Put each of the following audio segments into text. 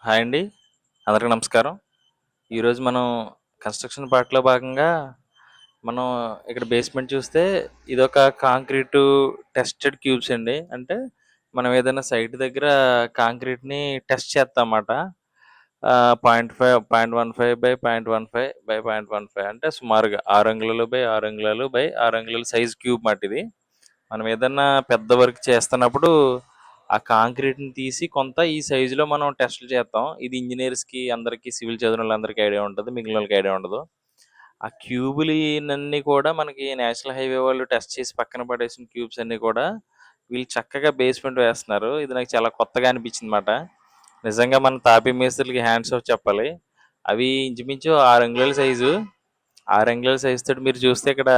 Hi అండి. అందరికీ నమస్కారం. ఈరోజు మనం కన్‌స్ట్రక్షన్ పార్ట్‌లో భాగంగా మనం ఇక్కడ బేస్‌మెంట్ చూస్తే ఇదొక కాంక్రీటు టెస్టెడ్ క్యూబ్స్ అండి. అంటే మనం ఏదైనా సైట్ దగ్గర కాంక్రీట్‌ని టెస్ట్ చేస్తామాట. 0.5 0.15/0.15/0.15 అంటే సుమారుగా 6 అంగుళాలు బై 6 అంగుళాలు బై 6 అంగుళాల సైజ్ క్యూబ్ మాట ఇది. మనం ఏదన్నా పెద్ద వర్క్ చేస్తున్నప్పుడు ఆ కాంక్రీట్‌ని తీసి కొంత ఈ సైజులో మనం టెస్ట్‌లు చేస్తాం. ఇది ఇంజినీర్స్‌కి అందరికి సివిల్ చదివినోళ్ళందరికీ ఐడియా ఉంటది. మిగిలినోళ్ళకి ఐడియా ఉండదు. ఆ క్యూబులీనన్నీ కూడా మనకి నేషనల్ హైవే వాళ్ళు టెస్ట్ చేసి పక్కన పడేసిన క్యూబ్స్ అన్నీ కూడా వీళ్ళు చక్కగా బేస్‌మెంట్ వేస్తున్నారు. ఇది నాకు చాలా కొత్తగా అనిపించిందన్నమాట. నిజంగా మన తాపీ మేస్త్రులకి హ్యాండ్స్ ఆఫ్ చెప్పాలి. అవి ఇంచుమించు 6 అంగుళాల సైజు. 6 అంగుళాల సైజ్ తోటి మీరు చూస్తే ఇక్కడ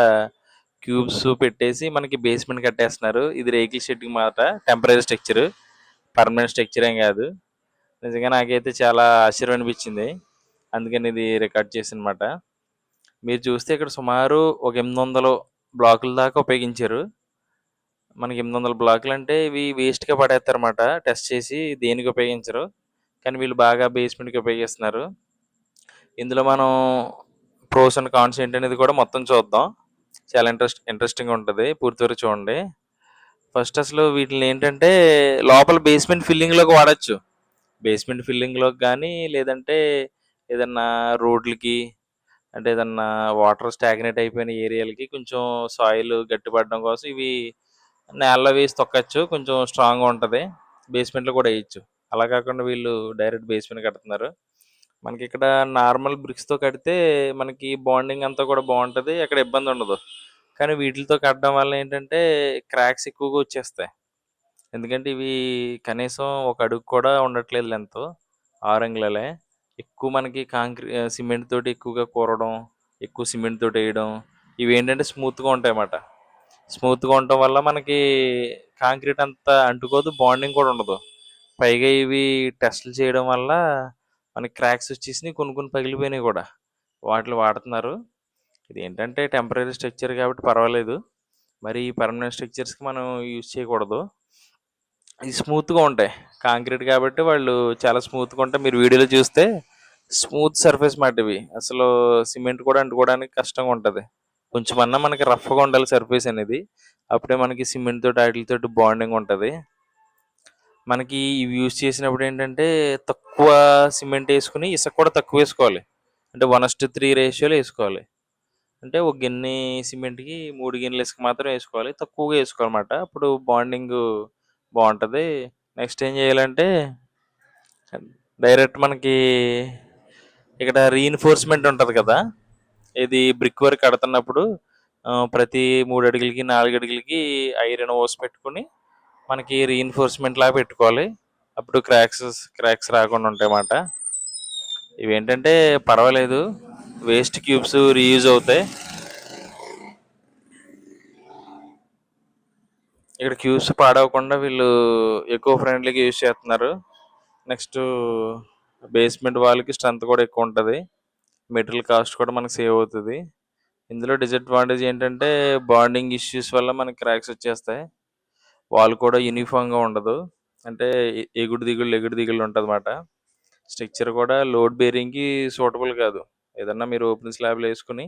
క్యూబ్స్ పెట్టేసి మనకి బేస్‌మెంట్ కట్టేస్తున్నారు. ఇది రేకుల షెడ్‌కి మాట. Temporary structure. పర్మనెంట్ స్ట్రక్చర్ ఏం కాదు. నిజంగా నాకైతే చాలా ఆశ్చర్యం అనిపించింది. అందుకని ఇది రికార్డ్ చేశానమాట. మీరు చూస్తే ఇక్కడ సుమారు ఒక 800 బ్లాకుల దాకా ఉపయోగించారు. మనకి 800 బ్లాకులంటే ఇవి వేస్ట్‌గా పడేస్తారన్నమాట. టెస్ట్ చేసి దేనికి ఉపయోగించరు. కానీ వీళ్ళు బాగా బేస్‌మెంట్‌కి ఉపయోగిస్తున్నారు. ఇందులో మనం ప్రోస్ అండ్ కాన్స్ ఏంటనేది కూడా మొత్తం చూద్దాం. చాలా ఇంట్రెస్టింగ్‌గా ఉంటది. పూర్తి వరకు చూడండి. ఫస్ట్ అసలు వీటిల్ని ఏంటంటే లోపల బేస్‌మెంట్ ఫిల్లింగ్‌లోకి వాడొచ్చు. బేస్‌మెంట్ ఫిల్లింగ్‌లోకి గానీ, లేదంటే ఏదన్నా రోడ్లకి అంటే ఏదన్నా వాటర్ స్టాగ్నేట్ అయిపోయిన ఏరియాలకి కొంచెం సాయిల్ గట్టిపడడం కోసం ఇవి నేలలో వేసి తొక్కచ్చు. కొంచెం స్ట్రాంగ్‌గా ఉంటది. బేస్‌మెంట్‌లో కూడా ఎయచ్చు. అలా కాకుండా వీళ్ళు డైరెక్ట్ బేస్‌మెంట్ కడుతున్నారు. మనకిక్కడ నార్మల్ బ్రిక్స్‌తో కడితే మనకి బాండింగ్ అంతా కూడా బావుంటది. ఎక్కడ ఇబ్బందుండదు. కానీ వీటిలతో కట్టడం వల్ల ఏంటంటే క్రాక్స్ ఎక్కువగా వచ్చేస్తాయి. ఎందుకంటే ఇవి కనీసం ఒక అడుగు కూడా ఉండట్లేదు లెంతు. 6 అంగుళాలే. ఎక్కువ మనకి సిమెంట్ తోటి ఎక్కువగా కూరడం, ఎక్కువ సిమెంట్ తోటేయడం ఇవేంటంటే స్మూత్‌గా ఉంటాయన్నమాట. స్మూత్‌గా ఉండటం వల్ల మనకి కాంక్రీట్ అంత అంటుకోదు. బాండింగ్ కూడా ఉండదు. పైగా ఇవి టెస్టులు చేయడం వల్ల మనకి క్రాక్స్ వచ్చేసినాయి. కొన్ని కొన్ని పగిలిపోయినాయి కూడా. వాటిలో వాడుతున్నారు. ఇదేంటంటే టెంపరరీ స్ట్రక్చర్ కాబట్టి పర్వాలేదు. మరి పర్మనెంట్ స్ట్రక్చర్స్‌కి మనం యూజ్ చేయకూడదు. ఇవి స్మూత్‌గా ఉంటాయి. కాంక్రీట్ కాబట్టి వాళ్ళు చాలా స్మూత్‌గా ఉంటాయి. మీరు వీడియోలో చూస్తే స్మూత్ సర్ఫేస్ మాట ఇవి. అసలు సిమెంట్ కూడా అంటుకోవడానికి కష్టంగా ఉంటది. కొంచెమన్నా మనకి రఫ్‌గా ఉండాలి సర్ఫేస్ అనేది. అప్పుడే మనకి సిమెంట్ తోటి ఆటిలతోటి బాండింగ్ ఉంటది. మనకి ఇవి యూజ్ చేసినప్పుడు ఏంటంటే తక్కువ సిమెంట్ ఏసుకొని ఇసుక కూడా తక్కువేసుకోవాలి. అంటే 1:3 రేషియోలో ఏసుకోవాలి. అంటే ఒక గిన్ని సిమెంట్‌కి 3 గిన్నెల ఇసుక మాత్రం ఏసుకోవాలి. తక్కువగా ఏసుకోవాలన్నమాట. అప్పుడు బాండింగు బావుంటది. నెక్స్ట్ ఏం చేయాలంటే డైరెక్ట్ మనకి ఇక్కడ రీఇన్ఫోర్స్‌మెంట్ ఉంటది కదా! ఇది బ్రిక్ వర్క్ కడుతున్నప్పుడు ప్రతి 3 అడుగులకి, 4 అడుగులకి ఐరన్ ఓస్ పెట్టుకొని మనకి రీఇన్ఫోర్స్‌మెంట్ లాగా పెట్టుకోవాలి. అప్పుడు క్రాక్స్ రాకుండా ఉంటాయన్నమాట. ఇవేంటంటే పర్వాలేదు. వేస్ట్ క్యూబ్స్ రీయూజ్ అవుతాయి. ఇక్కడ క్యూబ్స్ పాడవకుండా వీళ్ళు ఎకో ఫ్రెండ్లీగా యూజ్ చేస్తున్నారు. నెక్స్ట్ బేస్మెంట్ వాళ్ళకి స్ట్రెంత్ కూడా ఎక్కువ ఉంటుంది. మెటీరియల్ కాస్ట్ కూడా మనకి సేవ్ అవుతుంది. ఇందులో డిసడ్వాంటేజ్ ఏంటంటే బాండింగ్ ఇష్యూస్ వల్ల మనకి క్రాక్స్ వచ్చేస్తాయి. వాల్ కూడా యూనిఫామ్గా ఉండదు. అంటే ఎగుడు దిగుళ్ళు ఉంటుంది అన్నమాట. స్ట్రక్చర్ కూడా లోడ్ బేరింగ్కి సూటబుల్ కాదు. ఏదన్నా మీరు ఓపెన్ స్లాబ్లు వేసుకుని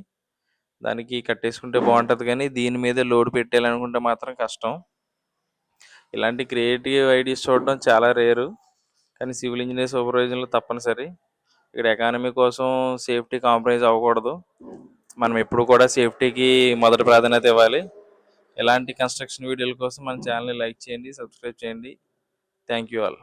దానికి కట్టేసుకుంటే బాగుంటుంది. కానీ దీని మీద లోడ్ పెట్టాలనుకుంటే మాత్రం కష్టం. ఇలాంటి క్రియేటివ్ ఐడియాస్ చూడడం చాలా రేరు. కానీ సివిల్ ఇంజనీర్ సూపర్వైజన్లో తప్పనిసరి. ఇక్కడ ఎకానమీ కోసం సేఫ్టీ కాంప్రమైజ్ అవ్వకూడదు. మనం ఎప్పుడు కూడా సేఫ్టీకి మొదటి ప్రాధాన్యత ఇవ్వాలి. ఇలాంటి కన్స్ట్రక్షన్ వీడియోల కోసం మన ఛానల్ని లైక్ చేయండి, సబ్స్క్రైబ్ చేయండి. Thank you all.